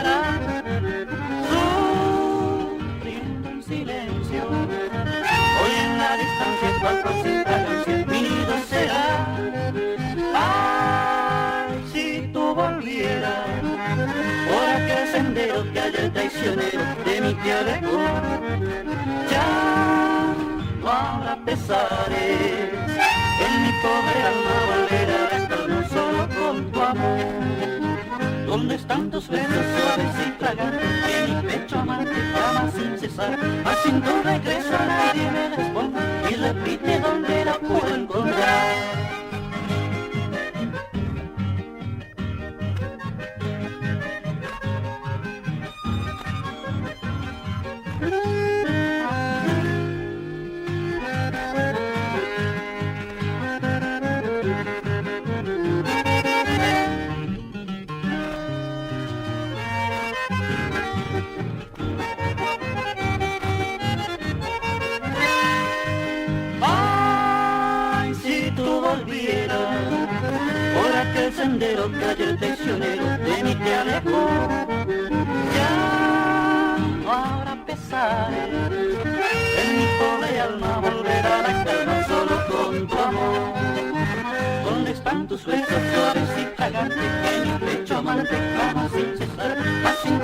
estarás sufriendo en silencio. Hoy en la distancia cual cosita canción mi nido será. Ay, si tú volvieras por aquel sendero que ayer traicionero de mí te alejó, ya no habrá pesares, en mi pobre alma volverá a estar no solo con tu amor. ¿Dónde están tus besos suaves y fragantes que mi pecho amante clama sin cesar? Mas sin tu regreso nadie me responde y repite dónde la puedo encontrar. Por aquel sendero que ayer traicionero de mí te alejó, ya no habrá pesares, en mi pobre alma volverá a estar no solo con tu amor. ¿Dónde están tus besos suaves y fragantes que mi pecho amante clama sin cesar? Mas sin